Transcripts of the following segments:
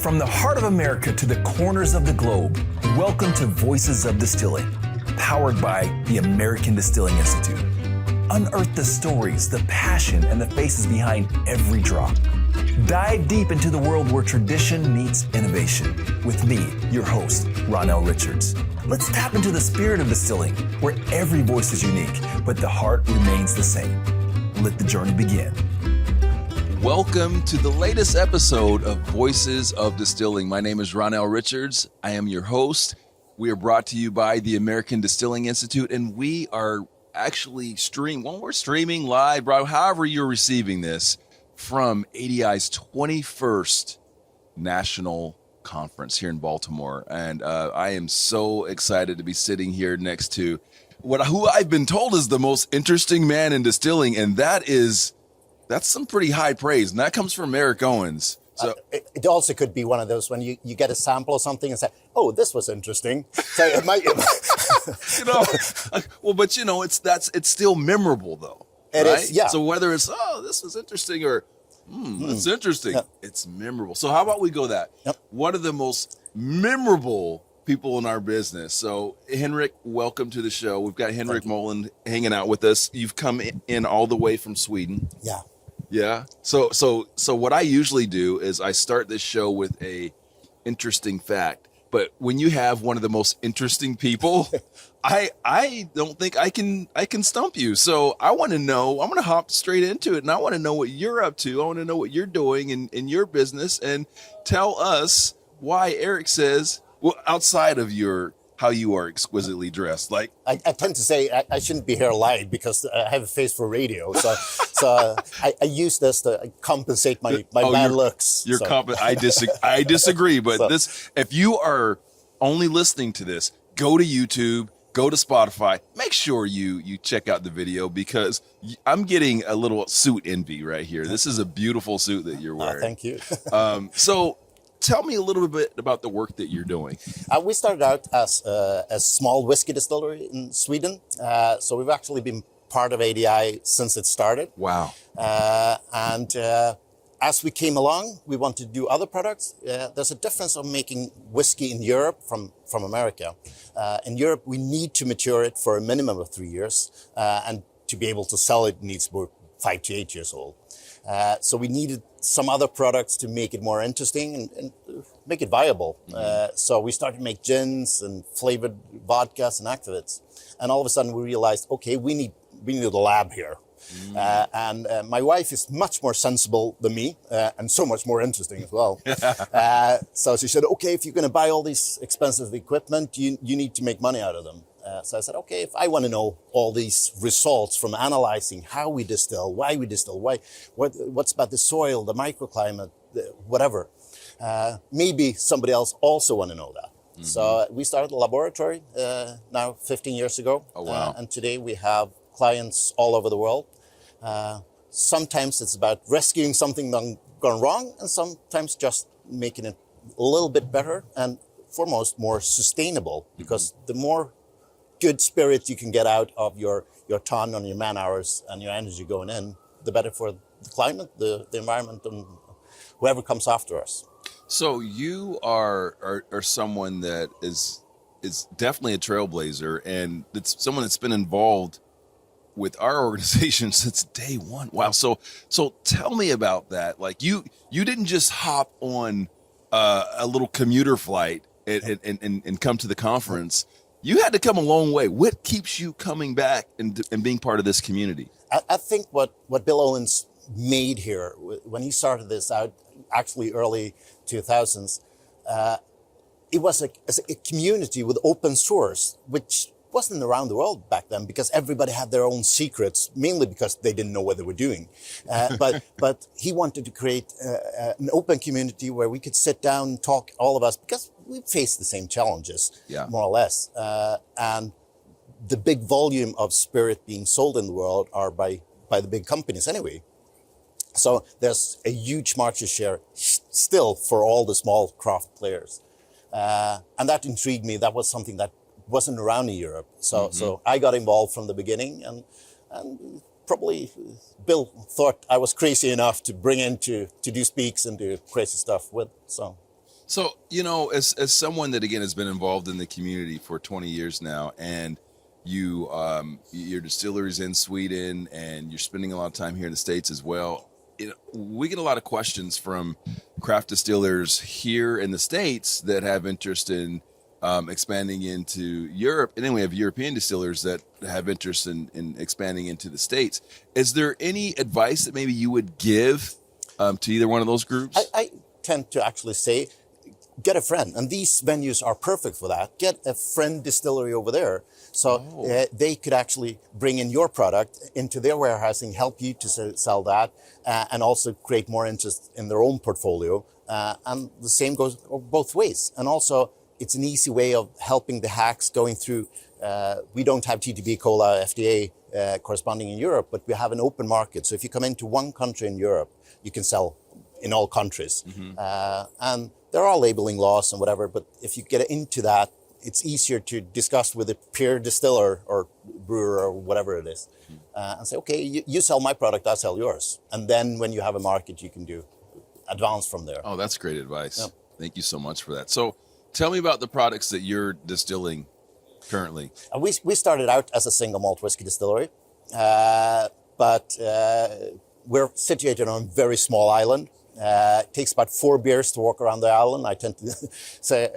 From the heart of America to the corners of the globe, welcome to Voices of Distilling, powered by the American Distilling Institute. Unearth the stories, the passion, and the faces behind every drop. Dive deep into the world where tradition meets innovation. With me, your host, Ronnell Richards. Let's tap into the spirit of distilling, where every voice is unique, but the heart remains the same. Let the journey begin. Welcome to the latest episode of Voices of Distilling. My name is Ronnell Richards. I am your host. We are brought to you by the American Distilling Institute, and we are actually we're streaming live, however you're receiving this, from ADI's 21st National Conference here in Baltimore. And I am so excited to be sitting here next to who I've been told is the most interesting man in distilling, and that's some pretty high praise, and that comes from Henrik Owens. So it also could be one of those when you get a sample of something and say, "Oh, this was interesting." So it might, it's still memorable though. It right? is, yeah. So whether it's this was interesting or it's interesting, it's memorable. So how about we go that? Yep. One of the most memorable people in our business. So Henrik, welcome to the show. We've got Henrik Molin hanging out with us. You've come in all the way from Sweden. Yeah. Yeah. So what I usually do is I start this show with a interesting fact. But when you have one of the most interesting people, I don't think I can stump you. So I want to know, I'm going to hop straight into it, and I want to know what you're up to. I want to know what you're doing in your business, and tell us why Henrik says, well, outside of how you are exquisitely dressed. Like I tend to say I shouldn't be here live because I have a face for radio. So I use this to compensate my bad looks. I disagree. But So. If you are only listening to this, go to YouTube, go to Spotify. Make sure you check out the video, because I'm getting a little suit envy right here. This is a beautiful suit that you're wearing. Thank you. So tell me a little bit about the work that you're doing. We started out as a small whiskey distillery in Sweden. So we've actually been part of ADI since it started. Wow. And as we came along, we wanted to do other products. There's a difference of making whiskey in Europe from America. In Europe, we need to mature it for a minimum of 3 years. And to be able to sell it needs to be 5 to 8 years old. So we needed some other products to make it more interesting and make it viable. So we started to make gins and flavored vodkas and activates. And all of a sudden we realized, okay, we need a lab here. And my wife is much more sensible than me, and so much more interesting as well. So she said, okay, if you're going to buy all these expensive equipment, you need to make money out of them. So I said, okay, if I want to know all these results from analyzing how we distill, why we distill, what's about the soil, the microclimate, whatever, maybe somebody else also want to know that. Mm-hmm. So we started a laboratory now 15 years ago. Oh, wow. And today we have clients all over the world. Sometimes it's about rescuing something gone wrong, and sometimes just making it a little bit better and foremost more sustainable, because the more good spirit you can get out of your ton and your man hours and your energy going in, the better for the climate, the environment, and whoever comes after us. So you are someone that is definitely a trailblazer, and it's someone that's been involved with our organization since day one. Wow. So tell me about that. Like you didn't just hop on a little commuter flight and come to the conference. You had to come a long way. What keeps you coming back and being part of this community? I think what Bill Owens made here, when he started this out, actually early 2000s, it was a community with open source, which wasn't around the world back then, because everybody had their own secrets, mainly because they didn't know what they were doing. But he wanted to create an open community where we could sit down and talk, all of us, because we face the same challenges, more or less. And the big volume of spirit being sold in the world are by the big companies anyway. So there's a huge market share still for all the small craft players. And that intrigued me. That was something that wasn't around in Europe. So I got involved from the beginning, and probably Bill thought I was crazy enough to bring in to do speaks and do crazy stuff with. So So, as someone that again has been involved in the community for 20 years now, and your distillery's in Sweden, and you're spending a lot of time here in the States as well. We get a lot of questions from craft distillers here in the States that have interest in expanding into Europe, and then we have European distillers that have interest in expanding into the States. Is there any advice that maybe you would give to either one of those groups? I tend to actually say, get a friend, and these venues are perfect for that. Get a friend distillery over there, so they could actually bring in your product into their warehousing, help you to sell that, and also create more interest in their own portfolio. And the same goes both ways. And also, it's an easy way of helping the hacks going through. We don't have TTB, Cola, FDA corresponding in Europe, but we have an open market. So if you come into one country in Europe, you can sell in all countries. And there are labeling laws and whatever, but if you get into that, it's easier to discuss with a peer distiller or brewer or whatever it is, and say, okay, you sell my product, I sell yours. And then when you have a market, you can do advance from there. Oh, that's great advice. Yep. Thank you so much for that. So tell me about the products that you're distilling currently. We started out as a single malt whiskey distillery, but we're situated on a very small island. It takes about 4 beers to walk around the island. I tend to say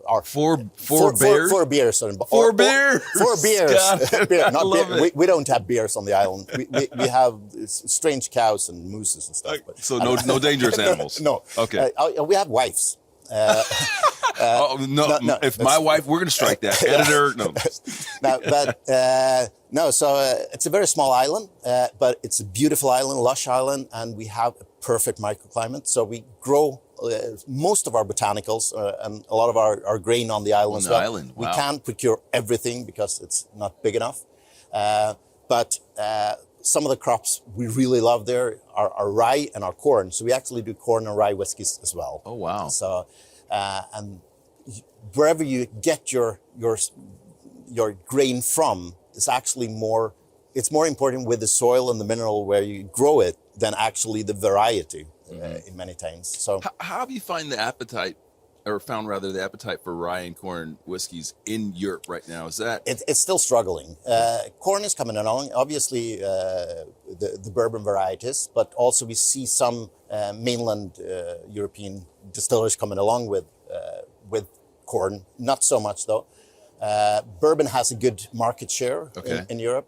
our four beers. 4 beers. 4 beers. 4 beers. Beer, not love beer. it. We don't have beers on the island. We have strange cows and mooses and stuff. But So no dangerous animals. No. Okay. We have wives. No. If my wife, we're going to strike that. Editor, no. So it's a very small island, but it's a beautiful island, lush island, and we have a perfect microclimate. So we grow most of our botanicals and a lot of our grain on the island as well. Island. Wow. We can't procure everything because it's not big enough. But some of the crops we really love there are rye and our corn. So we actually do corn and rye whiskeys as well. Oh, wow. So, and wherever you get your grain from, it's actually it's more important with the soil and the mineral where you grow it than actually the variety in many times. So How have you found the appetite for rye and corn whiskeys in Europe right now? Is that it's still struggling. Corn is coming along, obviously the bourbon varieties, but also we see some mainland European distillers coming along with corn. Not so much though. Bourbon has a good market share in Europe.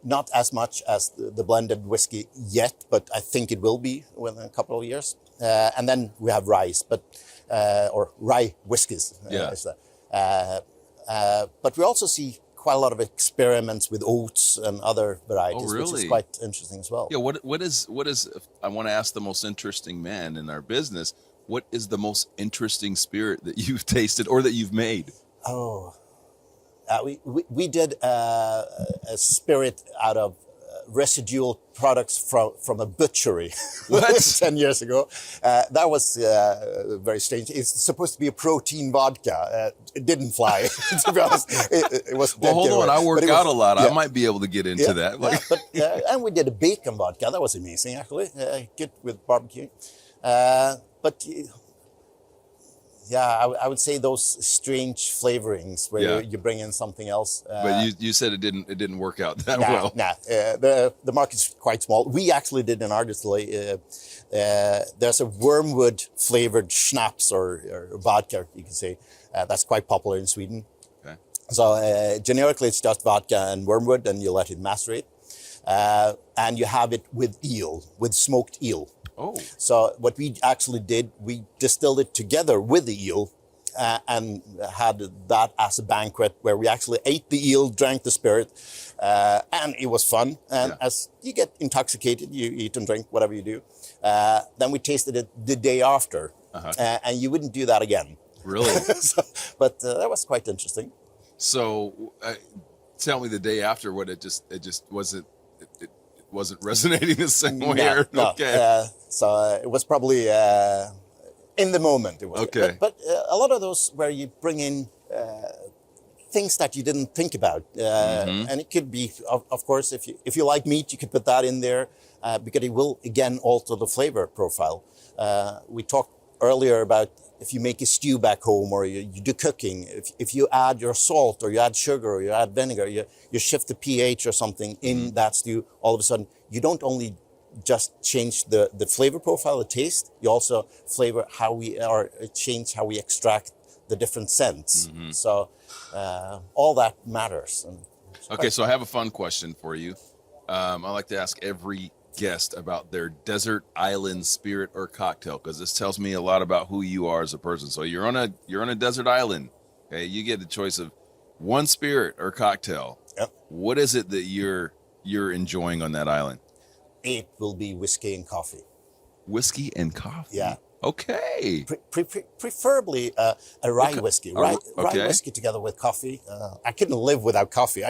Not as much as the blended whiskey yet, but I think it will be within a couple of years. And then we have rye, or rye whiskies. But we also see quite a lot of experiments with oats and other varieties, which is quite interesting as well. Yeah. What is? I want to ask the most interesting man in our business. What is the most interesting spirit that you've tasted or that you've made? Oh, we did a spirit out of residual products from a butchery 10 years ago. That was very strange. It's supposed to be a protein vodka. It didn't fly, to be honest. It was well, hold on. I work out a lot. Yeah. I might be able to get into that. And we did a bacon vodka. That was amazing, actually. Good with barbecue. But I would say those strange flavorings where you bring in something else. But you said it didn't work out that well. The market's quite small. We actually did in our distillery. There's a wormwood flavored schnapps or vodka, you can say, that's quite popular in Sweden. Okay. So generically it's just vodka and wormwood, and you let it macerate, and you have it with smoked eel. Oh. So what we actually did, we distilled it together with the eel and had that as a banquet where we actually ate the eel, drank the spirit, and it was fun. And as you get intoxicated, you eat and drink, whatever you do. Then we tasted it the day after, and you wouldn't do that again. Really? But that was quite interesting. So tell me the day after what it just wasn't. It wasn't resonating the same way. No. Okay. So it was probably in the moment. It was. Okay. But a lot of those where you bring in things that you didn't think about, and it could be, of course, if you like meat, you could put that in there because it will again alter the flavor profile. We talked earlier about if you make a stew back home or you do cooking, if you add your salt or you add sugar or you add vinegar, you shift the pH or something in that stew, all of a sudden, you don't only just change the flavor profile, the taste, you also change how we extract the different scents. So all that matters. Okay, so I have a fun question for you. I like to ask every guest about their desert island spirit or cocktail, because this tells me a lot about who you are as a person. So you're on a desert island. Okay, you get the choice of one spirit or cocktail. Yep. What is it that you're enjoying on that island? It will be whiskey and coffee. Whiskey and coffee. Yeah. Okay. Preferably a rye whiskey. Rye whiskey together with coffee. I couldn't live without coffee.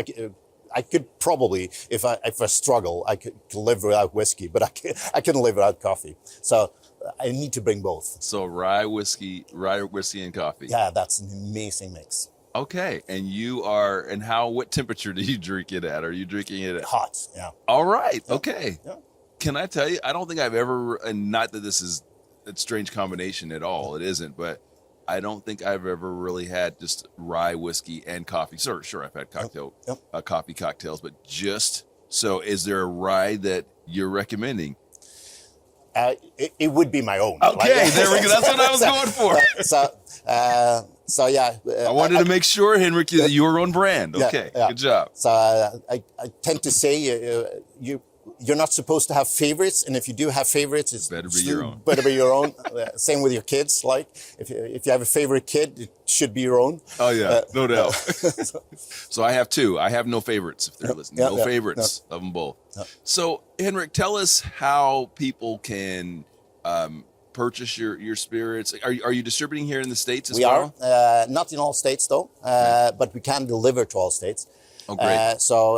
I could probably, if I struggle, I could live without whiskey, but I couldn't live without coffee. So I need to bring both. So rye whiskey and coffee. Yeah, that's an amazing mix. Okay. And what temperature do you drink it at? Are you drinking it at? Hot, yeah. All right. Yeah. Okay. Yeah. Can I tell you, I don't think I've ever, and not that this is a strange combination at all, it isn't, but I don't think I've ever really had just rye whiskey and coffee. Sure, I've had coffee cocktails, but is there a rye that you're recommending? It would be my own. Okay, there we go. That's what I was going for. So yeah. I wanted to make sure, Henrik, that you were on brand. Okay, good job. So I tend to say you're not supposed to have favorites, and if you do have favorites, it's better be your own. Better be your own. Same with your kids. Like if you have a favorite kid, it should be your own. Oh yeah, no doubt. So I have two. I have no favorites. If they're listening, no favorites. Love them both. So Henrik, tell us how people can purchase your spirits. Are you distributing here in the States as well? We are not in all states though, but we can deliver to all states. Oh, great. So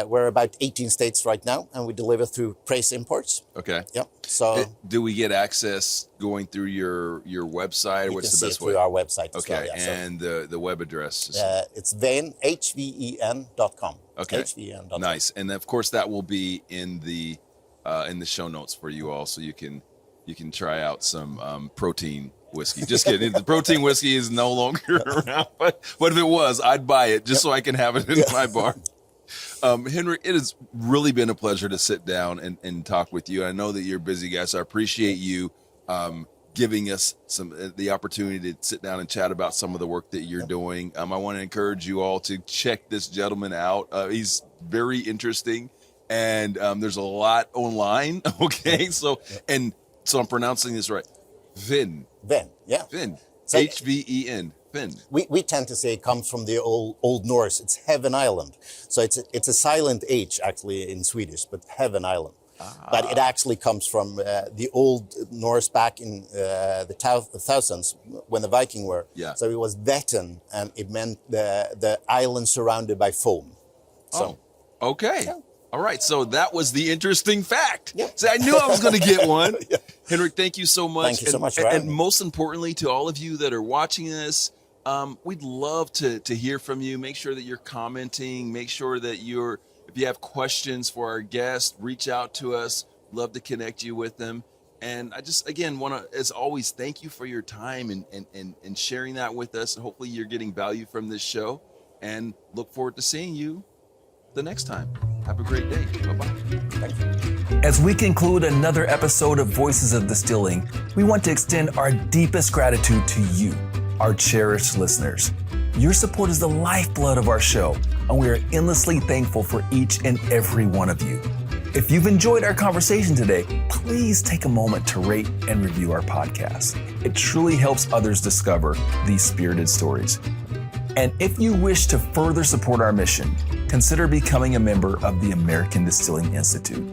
we're about 18 states right now, and we deliver through Praise Imports. Okay. Yep. So do we get access going through your website, or what's the best way? Through our website. Okay. As well, yeah. And the web address? It's HVEN.com. Okay. HVEN.com. Nice. And of course, that will be in the show notes for you all, so you can try out some protein whiskey. Just kidding. The protein whiskey is no longer around, but if it was, I'd buy it just so I can have it in my bar. Henrik, it has really been a pleasure to sit down and talk with you. I know that you're busy, guys, so I appreciate you giving us the opportunity to sit down and chat about some of the work that you're doing. I want to encourage you all to check this gentleman out. He's very interesting, and there's a lot online. Okay, so I'm pronouncing this right. Vin, yeah. Vin, So, H-V-E-N, Vin. We tend to say it comes from the old Norse. It's Heaven Island. So it's a silent H actually in Swedish, but Heaven Island. But it actually comes from the old Norse back in the thousands when the Viking were. Yeah. So it was Vetten, and it meant the island surrounded by foam. So, okay. Yeah. All right, so that was the interesting fact. Yeah. See, I knew I was going to get one. Yeah. Henrik, thank you so much. Thank you so much for and having me. most importantly, to all of you that are watching this, we'd love to hear from you. Make sure that you're commenting. Make sure that if you have questions for our guests, reach out to us. Love to connect you with them. And I just, again, want to, as always, thank you for your time and sharing that with us. And hopefully you're getting value from this show. And look forward to seeing you the next time. Have a great day. Bye-bye. Thank you. As we conclude another episode of Voices of Distilling, we want to extend our deepest gratitude to you, our cherished listeners. Your support is the lifeblood of our show, and we are endlessly thankful for each and every one of you. If you've enjoyed our conversation today, please take a moment to rate and review our podcast. It truly helps others discover these spirited stories. And if you wish to further support our mission, consider becoming a member of the American Distilling Institute.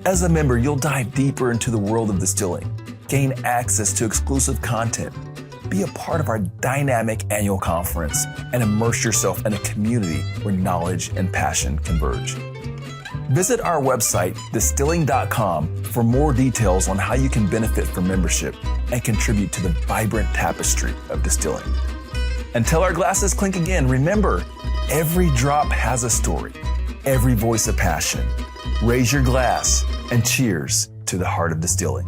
As a member, you'll dive deeper into the world of distilling, gain access to exclusive content, be a part of our dynamic annual conference, and immerse yourself in a community where knowledge and passion converge. Visit our website, distilling.com, for more details on how you can benefit from membership and contribute to the vibrant tapestry of distilling. Until our glasses clink again, remember, every drop has a story, every voice a passion. Raise your glass and cheers to the heart of distilling.